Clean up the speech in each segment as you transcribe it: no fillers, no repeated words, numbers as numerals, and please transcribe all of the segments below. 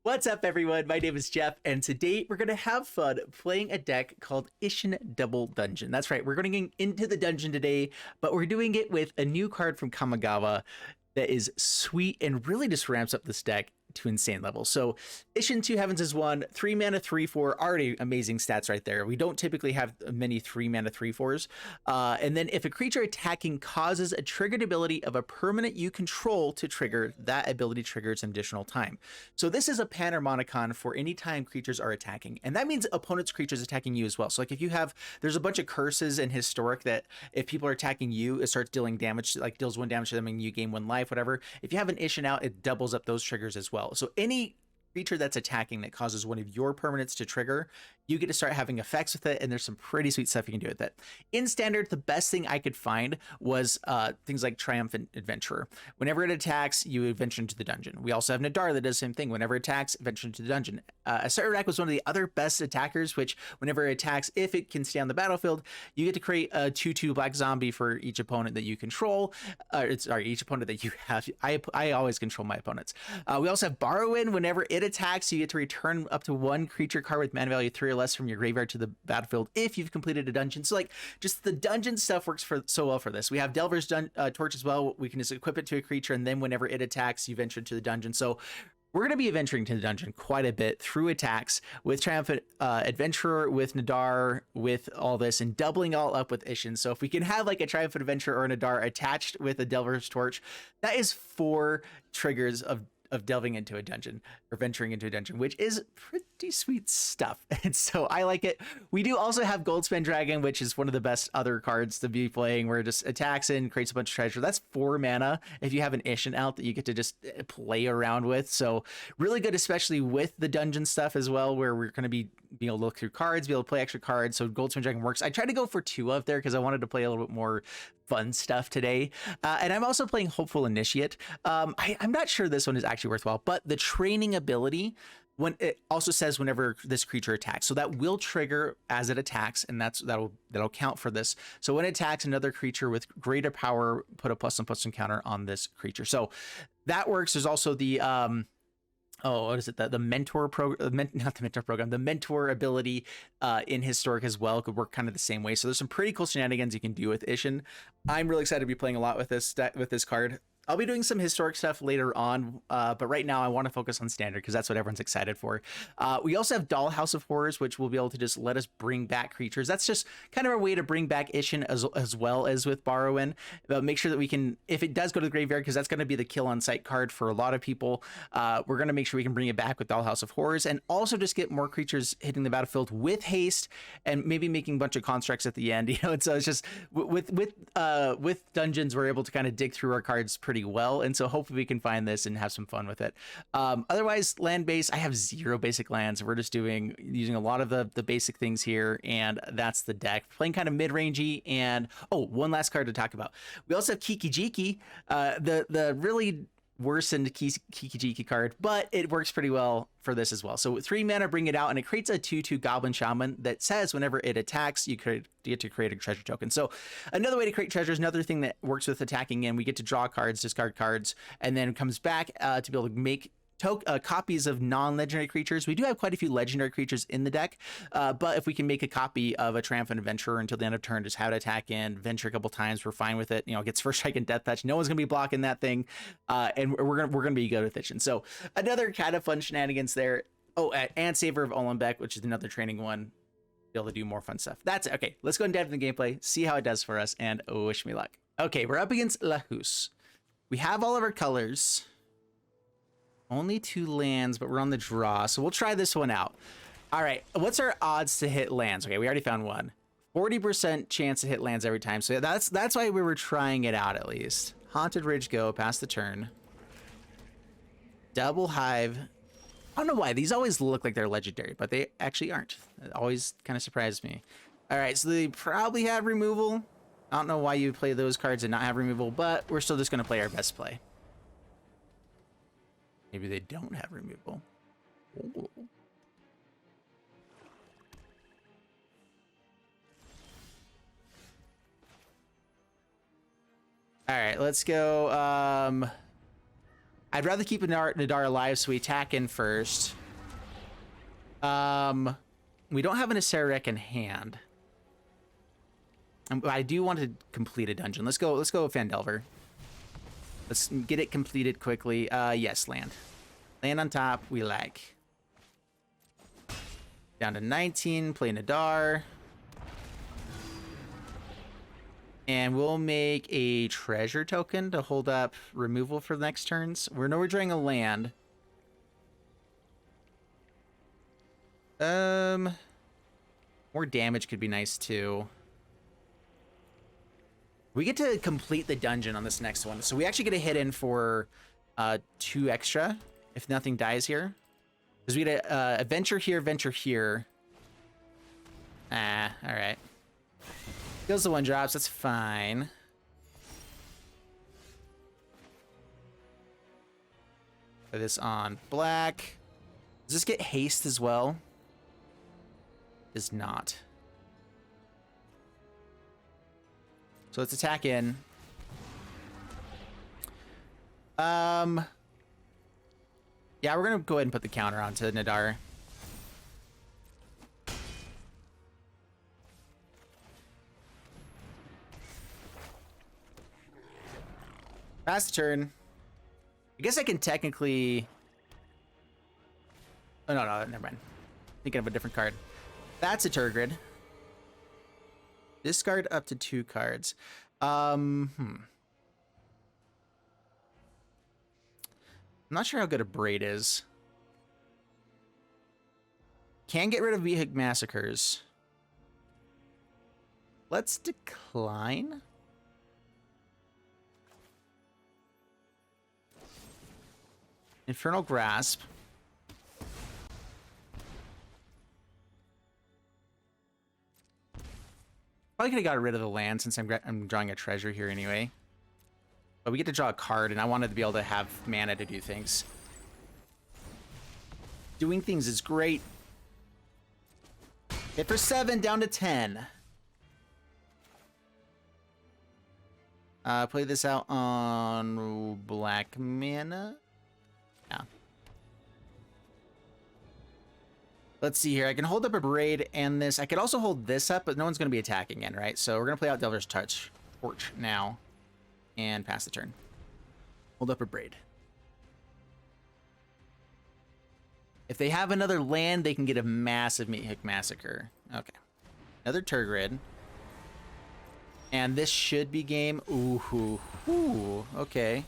What's up, everyone? My name is Jeff, and today we're going to have fun playing a deck called Isshin Double Dungeon. That's right, we're going into the dungeon today, but we're doing it with a new card from Kamigawa that is sweet and really just ramps up this deck to insane levels. So Isshin 2 Heavens is 1, 3 mana, 3/4, already amazing stats right there. We don't typically have many 3 mana 3/4s. And then if a creature attacking causes a triggered ability of a permanent you control to trigger, that ability triggers an additional time. So this is a Panharmonicon for any time creatures are attacking. And that means opponent's creatures attacking you as well. So like if you have, there's a bunch of curses in Historic that if people are attacking you, it starts dealing damage, like deals 1 damage to them and you gain 1 life, whatever. If you have an Isshin out, it doubles up those triggers as well. So any creature that's attacking that causes one of your permanents to trigger, you get to start having effects with it, and there's some pretty sweet stuff you can do with it. In Standard, the best thing I could find was things like Triumphant Adventurer. Whenever it attacks, you adventure into the dungeon. We also have Nadaar that does the same thing. Whenever it attacks, adventure into the dungeon. Acererak was one of the other best attackers, which whenever it attacks, if it can stay on the battlefield, you get to create a 2/2 black zombie for each opponent that you control. Sorry, each opponent that you have. I always control my opponents. We also have Barrowin. Whenever it attacks, you get to return up to 1 creature card with mana value 3 or less from your graveyard to the battlefield if you've completed a dungeon. So like just the dungeon stuff works so well for this. We have Delver's Torch as well. We can just equip it to a creature, and then whenever it attacks, you venture into the dungeon. So we're going to be venturing to the dungeon quite a bit through attacks with Triumphant Adventurer, with Nadaar, with all this, and doubling all up with Isshin. So if we can have like a Triumphant Adventurer or a Nadaar attached with a Delver's Torch, that is 4 triggers of delving into a dungeon or venturing into a dungeon, which is pretty sweet stuff. And so I like it. We do also have Goldspan Dragon, which is one of the best other cards to be playing, where it just attacks and creates a bunch of treasure. That's 4 mana if you have an Isshin out that you get to just play around with. So really good, especially with the dungeon stuff as well, where we're going to be able to look through cards, be able to play extra cards. So Goldspan Dragon works. I tried to go for 2 up there because I wanted to play a little bit more fun stuff today. And I'm also playing Hopeful Initiate. I'm not sure this one is actually worthwhile, but the training ability, when it also says whenever this creature attacks, so that will trigger as it attacks, and that'll count for this. So when it attacks another creature with greater power, put a +1/+1 counter on this creature. So that works. There's also the what is it? The mentor program, not the mentor program, the mentor ability in Historic as well could work kind of the same way. So there's some pretty cool shenanigans you can do with Isshin. I'm really excited to be playing a lot with this card. I'll be doing some Historic stuff later on, but right now I want to focus on Standard because that's what everyone's excited for. We also have Dollhouse of Horrors, which will be able to just let us bring back creatures. That's just kind of a way to bring back Isshin as well as with Barrowin. But make sure that we can, if it does go to the graveyard, because that's going to be the kill on sight card for a lot of people, we're going to make sure we can bring it back with Dollhouse of Horrors, and also just get more creatures hitting the battlefield with haste, and maybe making a bunch of constructs at the end. And so it's just with dungeons, we're able to kind of dig through our cards pretty well, and so hopefully we can find this and have some fun with it. Otherwise, land base, I have 0 basic lands. We're just using a lot of the basic things here, and that's the deck. Playing kind of mid-rangey. And one last card to talk about. We also have Kikijiki, the really worsened Kikijiki card, but it works pretty well for this as well. So 3 mana, bring it out, and it creates a 2/2 Goblin Shaman that says whenever it attacks, you get to create a treasure token. So another way to create treasures, another thing that works with attacking, and we get to draw cards, discard cards, and then it comes back to be able to make copies of non-legendary creatures. We do have quite a few legendary creatures in the deck, but if we can make a copy of a Triumphant Adventurer until the end of turn, just have it attack in, venture a couple times, we're fine with it. It gets first strike and death touch. No one's gonna be blocking that thing, and we're gonna be good with it. And so another kind of fun shenanigans there. And Savior of Ollenbock, which is another training one. Be able to do more fun stuff. That's it. Okay, let's go and dive into the gameplay, see how it does for us, and wish me luck. Okay, we're up against Lahus. We have all of our colors. Only 2 lands, but we're on the draw, so we'll try this one out. All right, what's our odds to hit lands? Okay, we already found one. 40% chance to hit lands every time, so that's why we were trying it out at least. Haunted Ridge go, pass the turn. Double Hive. I don't know why, these always look like they're legendary, but they actually aren't. It always kind of surprised me. All right, so they probably have removal. I don't know why you play those cards and not have removal, but we're still just gonna play our best play. Maybe they don't have removal. Ooh. All right, let's go. I'd rather keep Nadaar alive, so we attack in first. We don't have an Acererak in hand. I do want to complete a dungeon. Let's go Phandelver. Let's get it completed quickly. Yes, land. Land on top, we like. Down to 19, play Nadaar. And we'll make a treasure token to hold up removal for the next turns. We're drawing a land. More damage could be nice too. We get to complete the dungeon on this next one. So we actually get a hit in for 2 extra if nothing dies here. Because we get a venture here, venture here. Ah, all right. Kills the 1-drops, that's fine. Put this on black. Does this get haste as well? Does not. So let's attack in. Yeah, we're gonna go ahead and put the counter onto Nadaar. Pass the turn. I guess I can technically... Oh, no, never mind. Thinking of a different card. That's a Turgid. Discard up to 2 cards. I'm not sure how good Abrade is. Can get rid of Vehic Massacres. Let's decline. Infernal Grasp. Probably could have got rid of the land since I'm drawing a treasure here anyway. But we get to draw a card, and I wanted to be able to have mana to do things. Doing things is great. Hit for 7, down to 10. Play this out on black mana. Yeah. Let's see here. I can hold up a Abrade and this. I could also hold this up, but no one's going to be attacking in, right? So we're going to play out Delver's Torch now and pass the turn. Hold up a Abrade. If they have another land, they can get a massive Meathook Massacre. Okay. Another Turgid. And this should be game. Ooh. Okay.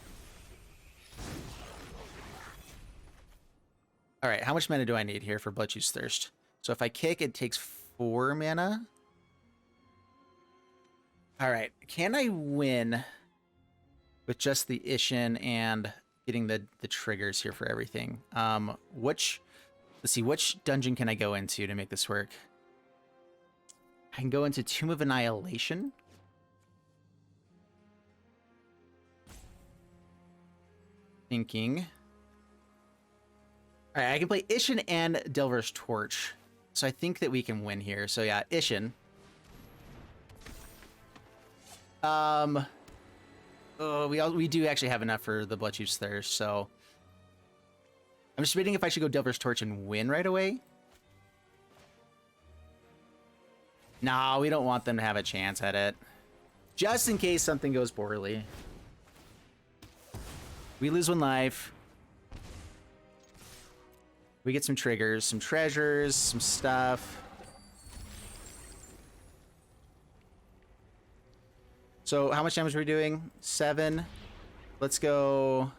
All right, how much mana do I need here for Bloodchief's Thirst? So if I kick, it takes 4 mana. All right, can I win with just the Isshin and getting the triggers here for everything? Let's see, which dungeon can I go into to make this work? I can go into Tomb of Annihilation. Thinking. All right, I can play Isshin and Delver's Torch. So I think that we can win here. So yeah, Isshin. We do actually have enough for the Bloodchief's Thirst, so I'm just debating if I should go Delver's Torch and win right away. No, we don't want them to have a chance at it. Just in case something goes poorly. We lose 1 life. We get some triggers, some treasures, some stuff. So how much damage are we doing? 7. Let's go.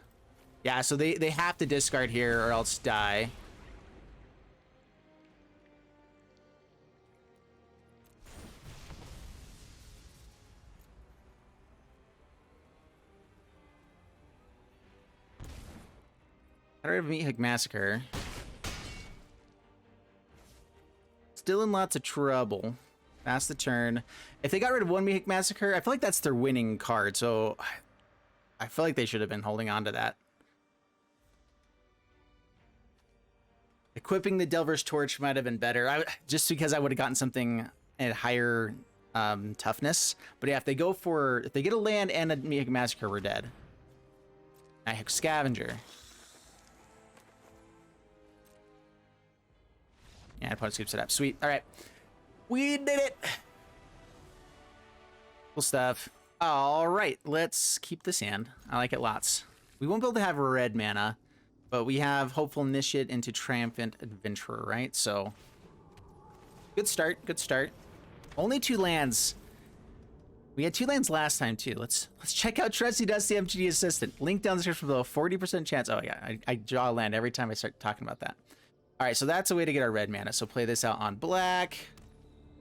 Yeah, so they have to discard here or else die. How do I Meathook Massacre? Still in lots of trouble. Pass the turn. If they got rid of 1 Meathook Massacre, I feel like that's their winning card, so I feel like they should have been holding on to that. Equipping the Delver's Torch might have been better, just because I would have gotten something at higher toughness. But yeah, if they get a land and a Meathook Massacre, we're dead. I have Scavenger. Yeah, opponent scoops it up. Sweet. All right. We did it. Cool stuff. All right. Let's keep this hand. I like it lots. We won't be able to have red mana, but we have Hopeful Initiate into Triumphant Adventurer, right? So, good start. Good start. Only 2 lands. We had 2 lands last time, too. Let's check out Trusty Dusty MTG Assistant. Link down the description below. 40% chance. Oh, yeah. I draw a land every time I start talking about that. All right, so that's a way to get our red mana. So play this out on black.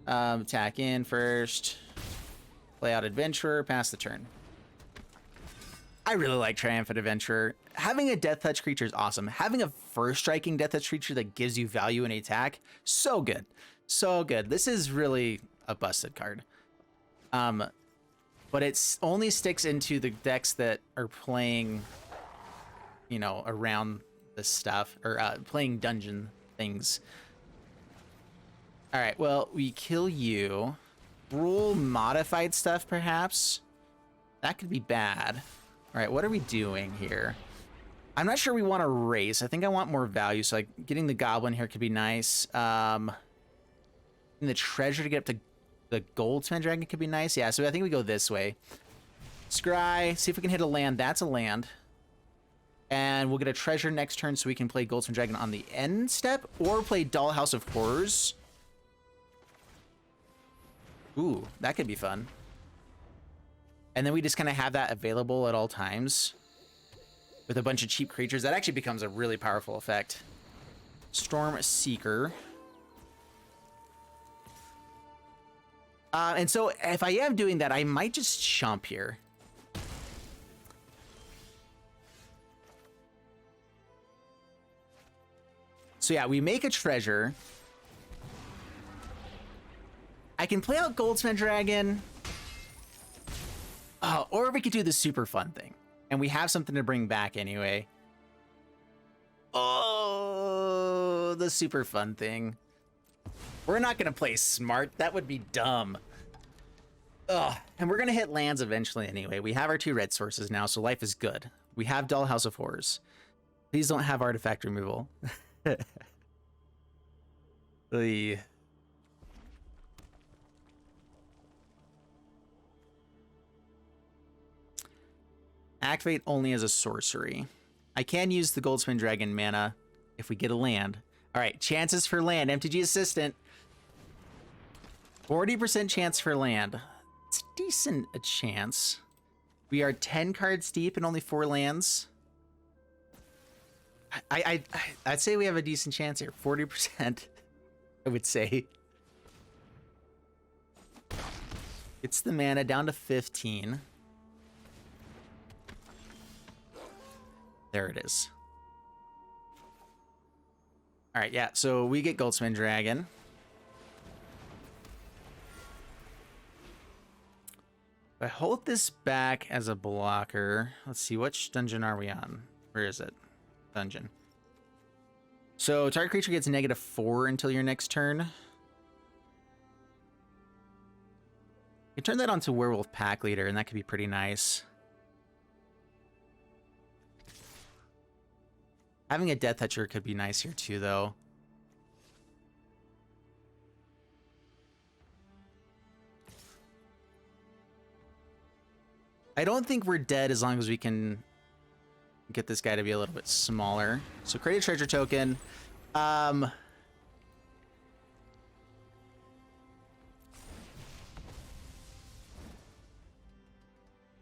Attack in first. Play out Adventurer. Pass the turn. I really like Triumphant Adventurer. Having a Death Touch creature is awesome. Having a first striking Death Touch creature that gives you value in attack, so good. So good. This is really a busted card. But it only sticks into the decks that are playing, you know, around this stuff, or playing dungeon things. All right, well, we kill you. Rule modified stuff, perhaps? That could be bad. All right, what are we doing here? I'm not sure we want to race. I think I want more value, so like getting the goblin here could be nice. And the treasure to get up to the Goldspan Dragon could be nice. Yeah, so I think we go this way. Scry, see if we can hit a land. That's a land. And we'll get a treasure next turn so we can play Goldspan Dragon on the end step, or play Dollhouse of Horrors. Ooh, that could be fun. And then we just kind of have that available at all times with a bunch of cheap creatures. That actually becomes a really powerful effect. Storm Seeker. And so if I am doing that, I might just chump here. So yeah, we make a treasure. I can play out Goldspan Dragon. Or we could do the super fun thing. And we have something to bring back anyway. Oh, the super fun thing. We're not going to play smart. That would be dumb. Ugh. And we're going to hit lands eventually anyway. We have our 2 red sources now, so life is good. We have Dollhouse of Horrors. Please don't have artifact removal. The... Activate only as a sorcery. I can use the Goldspan Dragon mana if we get a land. All right, chances for land. MTG Assistant. 40% chance for land. It's decent a chance. We are 10 cards deep and only 4 lands. I'd say we have a decent chance here. 40%, I would say. It's the mana down to 15. There it is. All right, yeah, so we get Goldspan Dragon. If I hold this back as a blocker, let's see, which dungeon are we on? Where is it? Dungeon. So target creature gets -4 until your next turn. You can turn that onto Werewolf Pack Leader, and that could be pretty nice. Having a Death Toucher could be nice here too, though. I don't think we're dead as long as we can get this guy to be a little bit smaller. So create a treasure token.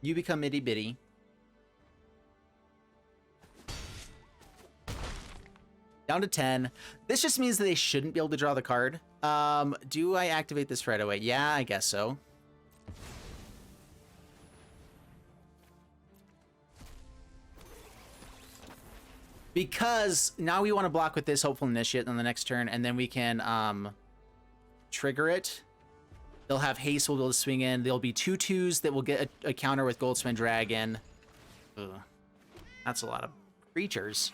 You become itty bitty. Down to 10. This just means that they shouldn't be able to draw the card. Do I activate this right away? Yeah, I guess so. Because now we want to block with this Hopeful Initiate on the next turn, and then we can trigger it. They'll have haste, we'll be able to swing in. There'll be 2/2s that will get a counter with Goldspan Dragon. Ugh. That's a lot of creatures.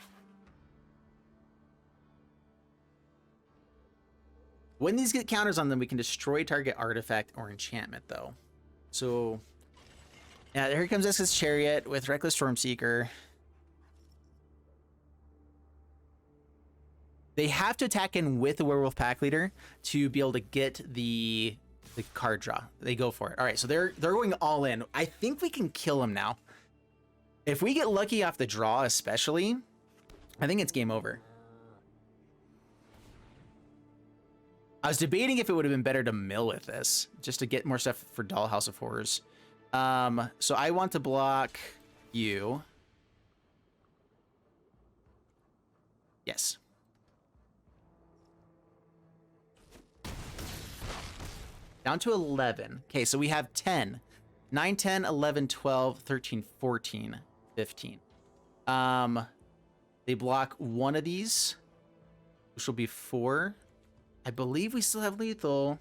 When these get counters on them, we can destroy target artifact or enchantment, though. So, yeah, here comes Esca's Chariot with Reckless Stormseeker. They have to attack in with the Werewolf Pack Leader to be able to get the card draw. They go for it. All right, so they're going all in. I think we can kill them now. If we get lucky off the draw, especially, I think it's game over. I was debating if it would have been better to mill with this, just to get more stuff for Dollhouse of Horrors. So I want to block you. Yes. Down to 11. Okay, so we have 10. 9, 10, 11, 12, 13, 14, 15. They block one of these, which will be 4. I believe we still have lethal.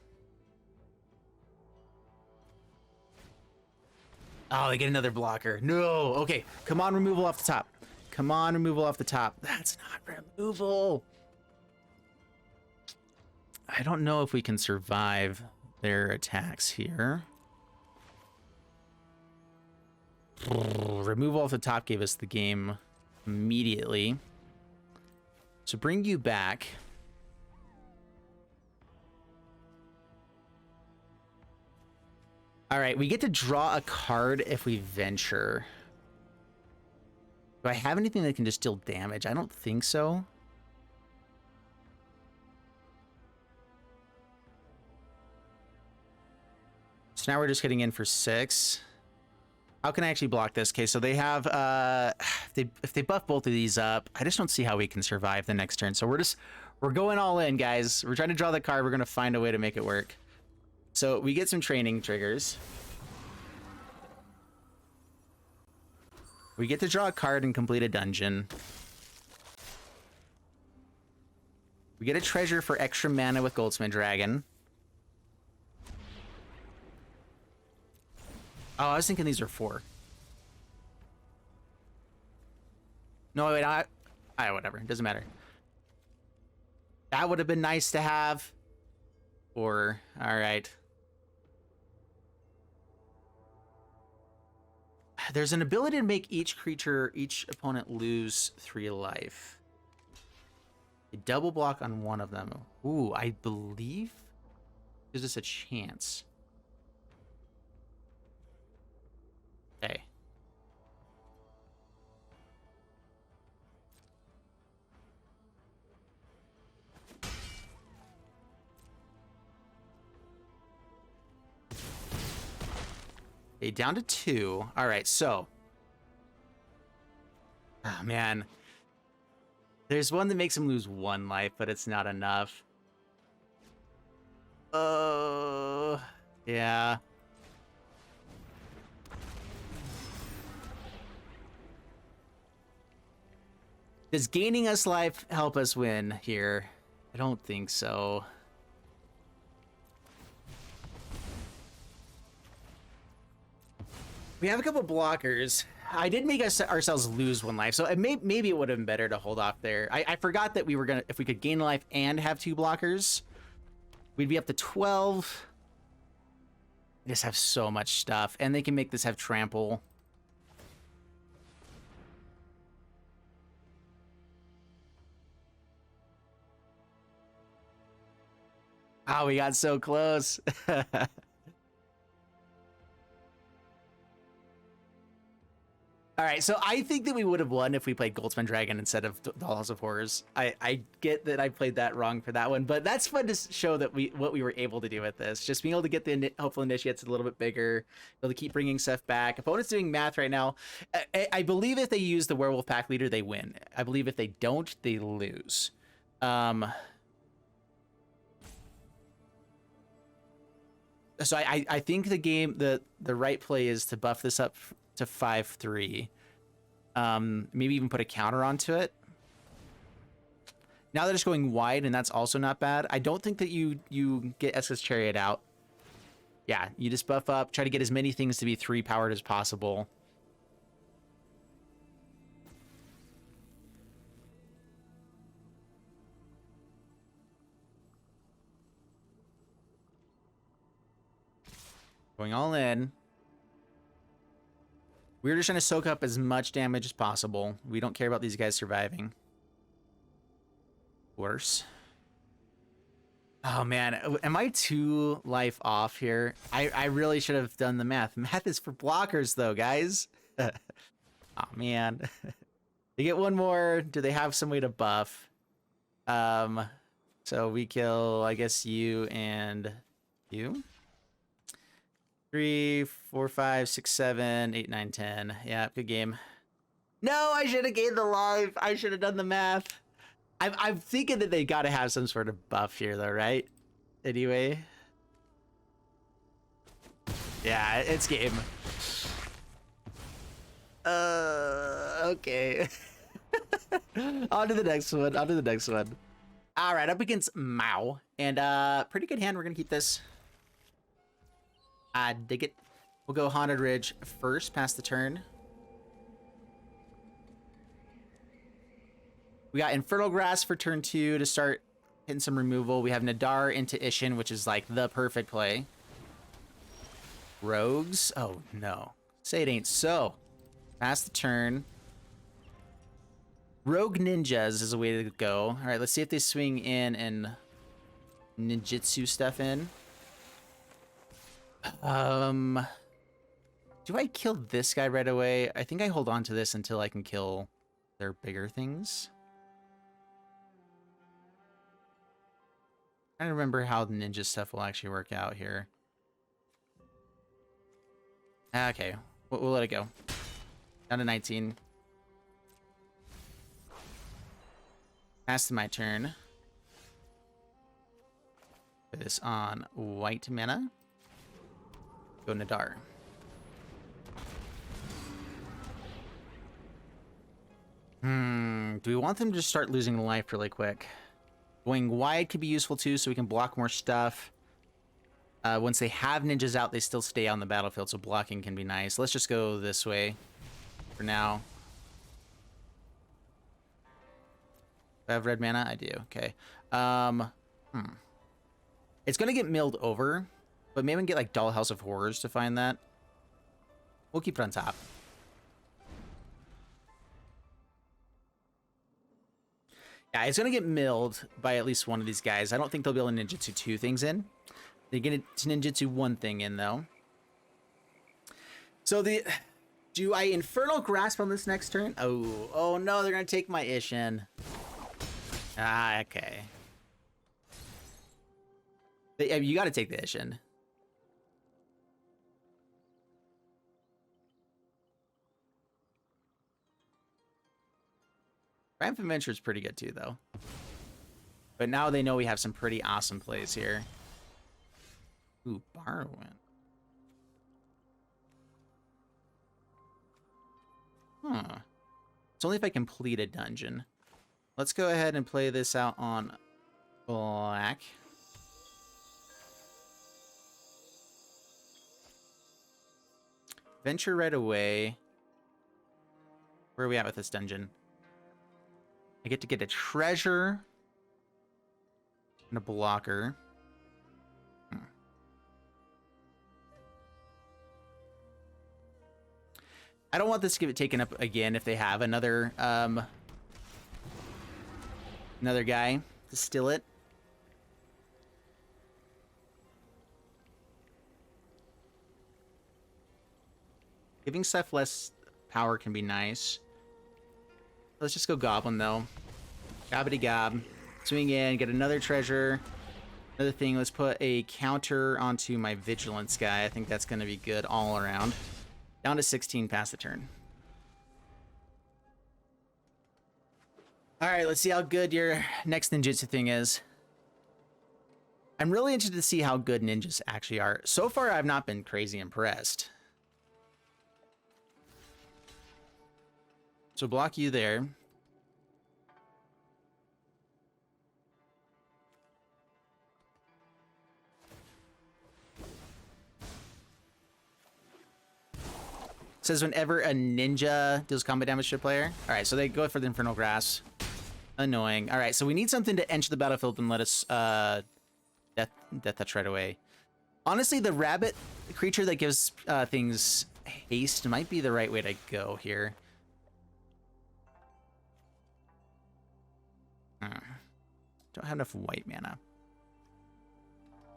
Oh, they get another blocker. No. Okay, come on, removal off the top. Come on, removal off the top. That's not removal. I don't know if we can survive their attacks here. Removal off the top gave us the game immediately. So bring you back. All right, we get to draw a card if we venture. Do I have anything that can just deal damage? I don't think so. So now we're just hitting in for 6. How can I actually block this? Okay, so they have if they buff both of these up, I just don't see how we can survive the next turn. So we're going all in, guys. We're trying to draw the card. We're gonna find a way to make it work. So we get some training triggers. We get to draw a card and complete a dungeon. We get a treasure for extra mana with Goldspan Dragon. Oh, I was thinking these are 4. No, wait, whatever. It doesn't matter. That would have been nice to have. 4. All right. There's an ability to make each opponent lose 3 life. A double block on one of them. Ooh, I believe gives us a chance. Okay. Okay, down to 2. All right, so. Oh, man. There's one that makes him lose 1 life, but it's not enough. Yeah. Does gaining us life help us win here? I don't think so. We have a couple blockers. I did make ourselves lose 1 life, so maybe it would have been better to hold off there. I forgot that we were gonna, if we could gain life and have 2 blockers, we'd be up to 12. We just have so much stuff, and they can make this have trample. Oh, we got so close. All right, so I think that we would have won if we played Goldspan Dragon instead of Dollhouse of Horrors. I get that I played that wrong for that one, but that's fun to show that what we were able to do with this. Just being able to get the hopeful initiates a little bit bigger, able to keep bringing stuff back. Opponent's doing math right now. I believe if they use the Werewolf Pack Leader, they win. I believe if they don't, they lose. So I think the game, the right play is to buff this up to 5/3. Maybe even put a counter onto it. Now they're just going wide, and that's also not bad. I don't think that you get SS Chariot out. Yeah, you just buff up, try to get as many things to be 3 powered as possible. Going all in. We're just trying to soak up as much damage as possible. We don't care about these guys surviving. Worse. Oh man, am I 2 life off here? I really should have done the math. Math is for blockers though, guys. Oh man. They get 1 more. Do they have some way to buff? So we kill, I guess, you and you. 3, 4, 5, 6, 7, 8, 9, 10. Yeah, good game. No, I should have gained the life. I should have done the math. I'm thinking that they got to have some sort of buff here, though, right? Anyway. Yeah, it's game. Okay. On to the next one. On to the next one. All right, up against Mao. And pretty good hand. We're going to keep this. I dig it. We'll go Haunted Ridge first, pass the turn. We got Infernal Grasp for turn 2 to start hitting some removal. We have Nadaar into Isshin, which is like the perfect play. Rogues? Oh, no. Say it ain't so. Pass the turn. Rogue Ninjas is a way to go. All right, let's see if they swing in and ninjutsu stuff in. Do I kill this guy right away? I think I hold on to this until I can kill their bigger things. I don't remember how the ninja stuff will actually work out here. Okay, we'll let it go. Down to 19. Pass to my turn. Put this on white mana. Go Nadaar. Do we want them to just start losing life really quick? Going wide could be useful too, so we can block more stuff. Once they have ninjas out, they still stay on the battlefield, so blocking can be nice. Let's just go this way for now. Do I have red mana? I do. Okay. It's gonna get milled over, but maybe we can get like Dollhouse of Horrors to find that. We'll keep it on top. Yeah, it's gonna get milled by at least one of these guys. I don't think they'll be able to ninjutsu 2 things in. They get to ninjutsu 1 thing in though. So do I Infernal Grasp on this next turn? Oh no, they're gonna take my Isshin. Ah, okay. You got to take the Isshin. Triumphant Adventurer is pretty good too, though. But now they know we have some pretty awesome plays here. Ooh, Barrowin. Huh. It's only if I complete a dungeon. Let's go ahead and play this out on black. Venture right away. Where are we at with this dungeon? I get to get a treasure and a blocker. I don't want this to get taken up again if they have another another guy to steal it. Giving stuff less power can be nice. Let's just go Goblin, though. Gobbity gob. Swing in, get another treasure. Another thing, let's put a counter onto my Vigilance guy. I think that's going to be good all around. Down to 16, pass the turn. Alright, let's see how good your next ninjutsu thing is. I'm really interested to see how good ninjas actually are. So far, I've not been crazy impressed. So block you there. Says whenever a ninja deals combat damage to a player. All right, so they go for the Infernal Grasp. Annoying. All right, so we need something to enter the battlefield and let us death touch right away. Honestly, the rabbit creature that gives things haste might be the right way to go here. Don't have enough white mana.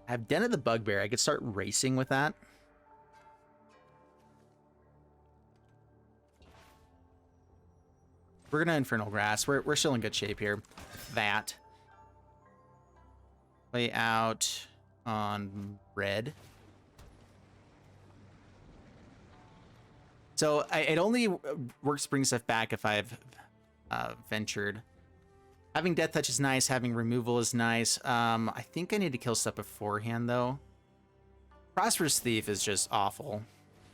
I have Den of the Bugbear. I could start racing with that. We're gonna Infernal Grasp. We're still in good shape here. That. Play out on red. So it only works bring stuff back if I've ventured. Having Death Touch is nice. Having removal is nice. I think I need to kill stuff beforehand, though. Prosperous Thief is just awful.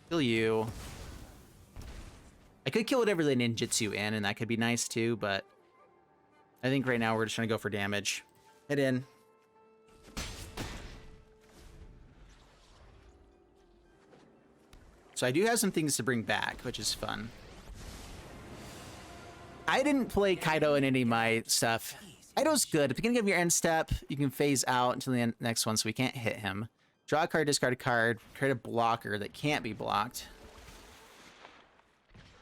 Kill you. I could kill whatever the ninjutsu in, and that could be nice, too, but I think right now we're just trying to go for damage. Hit in. So I do have some things to bring back, which is fun. I didn't play Kaido in any of my stuff. Kaido's good. At the beginning of your end step, you can phase out until the next one, so we can't hit him. Draw a card, discard a card, create a blocker that can't be blocked.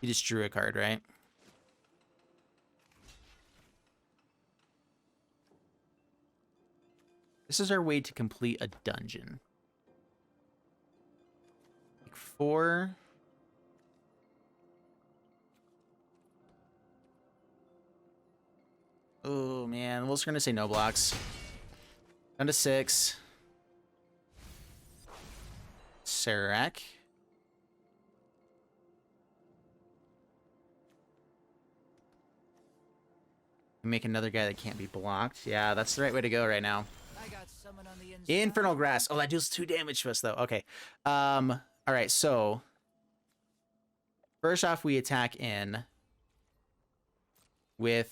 You just drew a card, right? This is our way to complete a dungeon. Like 4. Oh, man. We're just going to say no blocks. Down to 6. Acererak. Make another guy that can't be blocked. Yeah, that's the right way to go right now. I got someone on the inside. Infernal Grasp. Oh, that deals 2 damage to us, though. Okay. All right, so first off, we attack in with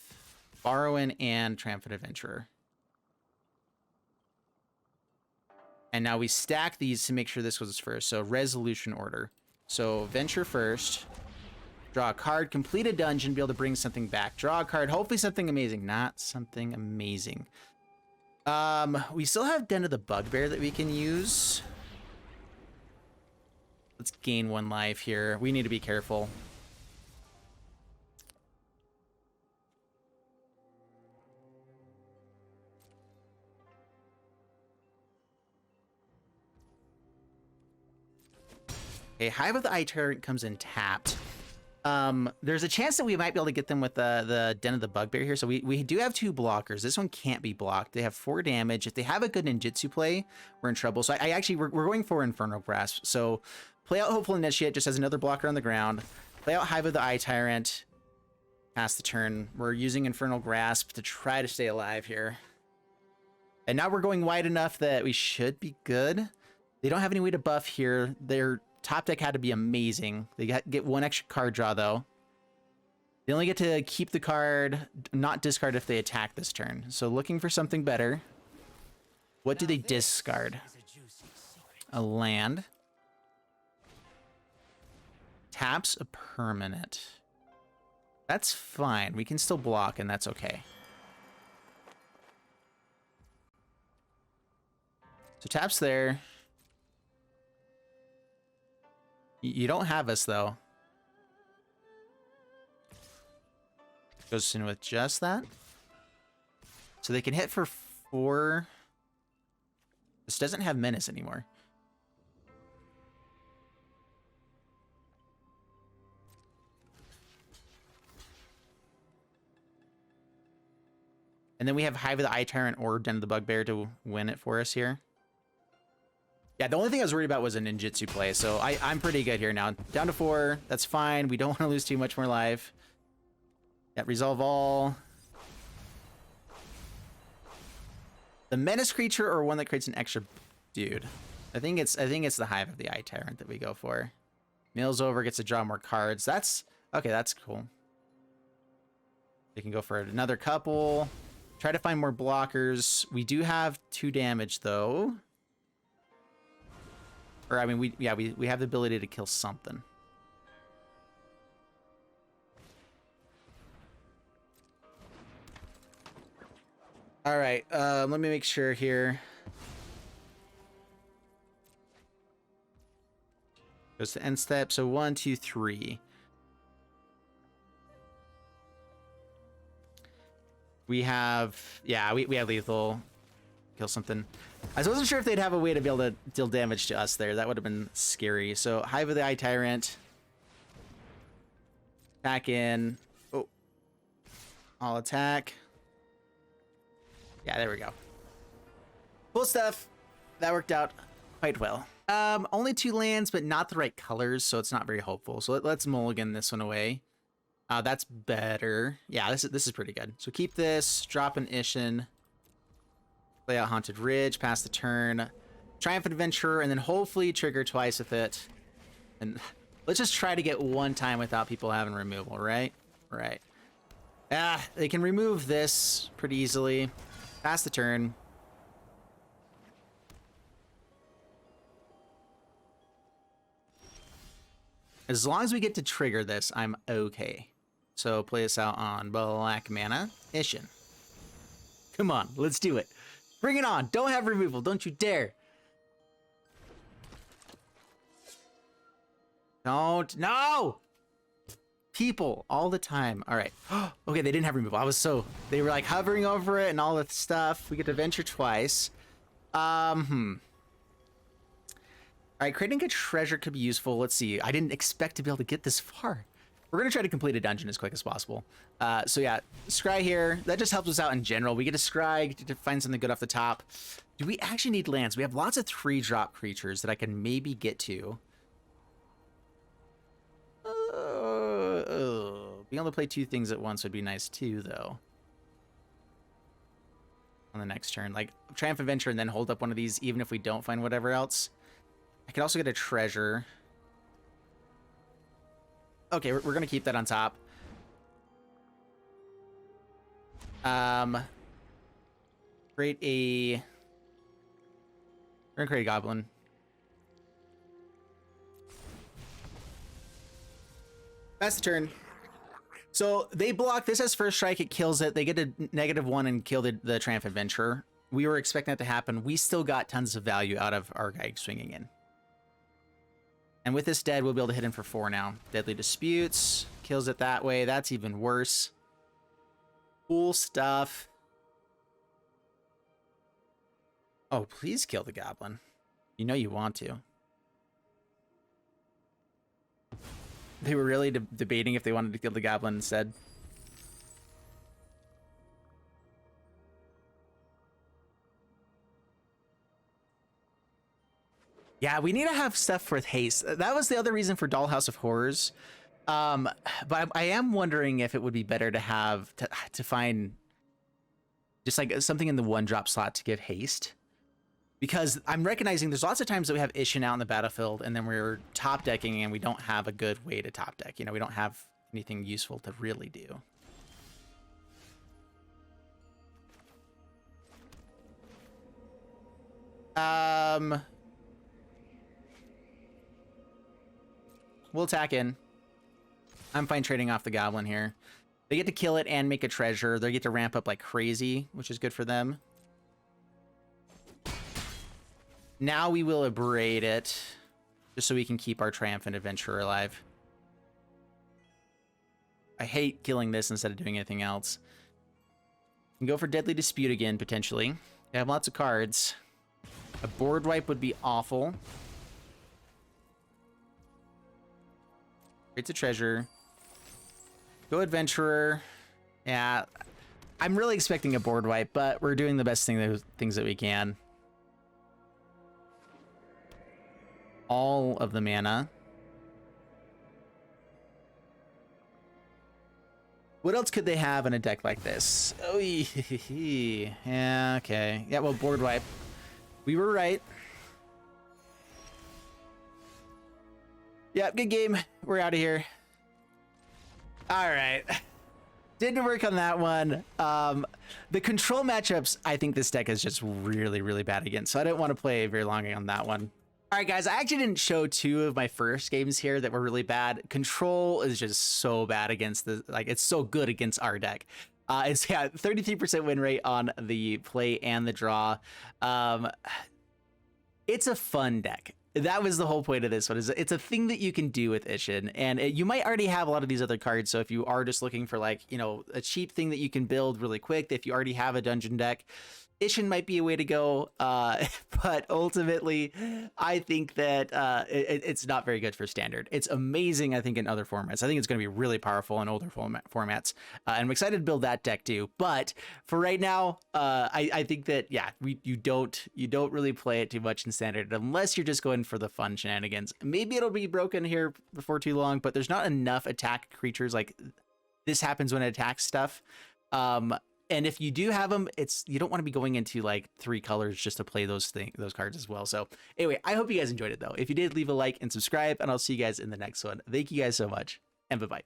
Barrowin and Triumphant Adventurer. And now we stack these to make sure this was first. So resolution order. So venture first. Draw a card, complete a dungeon, be able to bring something back. Draw a card, hopefully something amazing. Not something amazing. We still have Den of the Bugbear that we can use. Let's gain 1 life here. We need to be careful. Okay, Hive of the Eye Tyrant comes in tapped. There's a chance that we might be able to get them with the Den of the Bugbear here. So we do have 2 blockers. This one can't be blocked. They have 4 damage. If they have a good ninjutsu play, we're in trouble. So I actually, we're going for Infernal Grasp. So play out Hopeful Initiate just as another blocker on the ground. Play out Hive of the Eye Tyrant. Pass the turn. We're using Infernal Grasp to try to stay alive here. And now we're going wide enough that we should be good. They don't have any way to buff here. Their top deck had to be amazing. They get 1 extra card draw, though. They only get to keep the card, not discard if they attack this turn. So looking for something better. What do they discard? A land. Taps a permanent. That's fine. We can still block, and that's okay. So taps there. You don't have us, though. Goes in with just that. So they can hit for 4. This doesn't have menace anymore. And then we have Hive of the Eye Tyrant or Den of the Bugbear to win it for us here. Yeah, the only thing I was worried about was a ninjutsu play, so I'm pretty good here now. Down to 4, that's fine. We don't want to lose too much more life. Yeah, resolve all. The menace creature or one that creates an extra dude. I think it's the Hive of the Eye Tyrant that we go for. Mills over, gets to draw more cards. That's okay, that's cool. They can go for another couple. Try to find more blockers. We do have 2 damage though. Or, I mean, we have the ability to kill something. All right, let me make sure here. Goes to end step, so 1, 2, 3. We have, yeah, we have lethal. Kill something. I wasn't sure if they'd have a way to be able to deal damage to us there. That would have been scary. So Hive of the Eye Tyrant. Attack in. Oh. All attack. Yeah, there we go. Cool stuff. That worked out quite well. Only 2 lands, but not the right colors, so it's not very hopeful. So let's mulligan this one away. That's better. Yeah, this is pretty good. So keep this, drop an Isshin, play out Haunted Ridge, pass the turn, Triumphant Adventurer, and then hopefully trigger twice with it. And let's just try to get one time without people having removal, right? Right. They can remove this pretty easily. Pass the turn. As long as we get to trigger this, I'm okay. So play this out on black mana. Isshin. Come on, let's do it. Bring it on. Don't have removal. Don't you dare. Don't. No! People all the time. All right. Okay, they didn't have removal. They were like hovering over it and all that stuff. We get to venture twice. All right, creating a treasure could be useful. Let's see. I didn't expect to be able to get this far. We're going to try to complete a dungeon as quick as possible. So yeah, scry here. That just helps us out in general. We get a scry to find something good off the top. Do we actually need lands? We have lots of 3-drop creatures that I can maybe get to. Being able to play 2 things at once would be nice too, though. On the next turn. Like, Triumphant Adventurer and then hold up one of these even if we don't find whatever else. I can also get a treasure. Okay, we're going to keep that on top. Create a... We're going to create a goblin. That's the turn. So they block. This as first strike. It kills it. They get a -1 and kill the Triumphant Adventurer. We were expecting that to happen. We still got tons of value out of our guy swinging in. And with this dead, we'll be able to hit him for 4 now. Deadly Disputes. Kills it that way. That's even worse. Cool stuff. Oh, please kill the goblin. You know you want to. They were really debating if they wanted to kill the goblin instead. Yeah, we need to have stuff with haste. That was the other reason for Dollhouse of Horrors. But I am wondering if it would be better to have to find just like something in the 1-drop slot to give haste. Because I'm recognizing there's lots of times that we have Isshin out in the battlefield and then we're top decking and we don't have a good way to top deck. You know, we don't have anything useful to really do. We'll attack in. I'm fine trading off the goblin here. They get to kill it and make a treasure. They get to ramp up like crazy, which is good for them. Now we will abrade it, just so we can keep our Triumphant Adventurer alive. I hate killing this instead of doing anything else. We can go for Deadly Dispute again, potentially. They have lots of cards. A board wipe would be awful. Creates a treasure. Go Adventurer. Yeah, I'm really expecting a board wipe, but we're doing the best things that we can. All of the mana. What else could they have in a deck like this? Oh, yeah, okay. Yeah, well, board wipe. We were right. Yeah, good game. We're out of here. All right. Didn't work on that one. The control matchups, I think this deck is just really, really bad against, so I didn't want to play very long on that one. All right, guys, I actually didn't show 2 of my first games here that were really bad. Control is just so bad against it's so good against our deck. It's, yeah, 33% win rate on the play and the draw. It's a fun deck. That was the whole point of this one. Is it's a thing that you can do with Isshin, and you might already have a lot of these other cards. So if you are just looking for like, you know, a cheap thing that you can build really quick, if you already have a dungeon deck, Isshin might be a way to go. But ultimately, I think that it's not very good for standard. It's amazing, I think, in other formats. I think it's going to be really powerful in older formats. And I'm excited to build that deck too. But for right now, I think that, yeah, you don't really play it too much in standard unless you're just going for the fun shenanigans. Maybe it'll be broken here before too long, but there's not enough attack creatures. Like, this happens when it attacks stuff. And if you do have them, you don't want to be going into like 3 colors just to play those cards as well. So anyway, I hope you guys enjoyed it though. If you did, leave a like and subscribe, and I'll see you guys in the next one. Thank you guys so much, and bye-bye.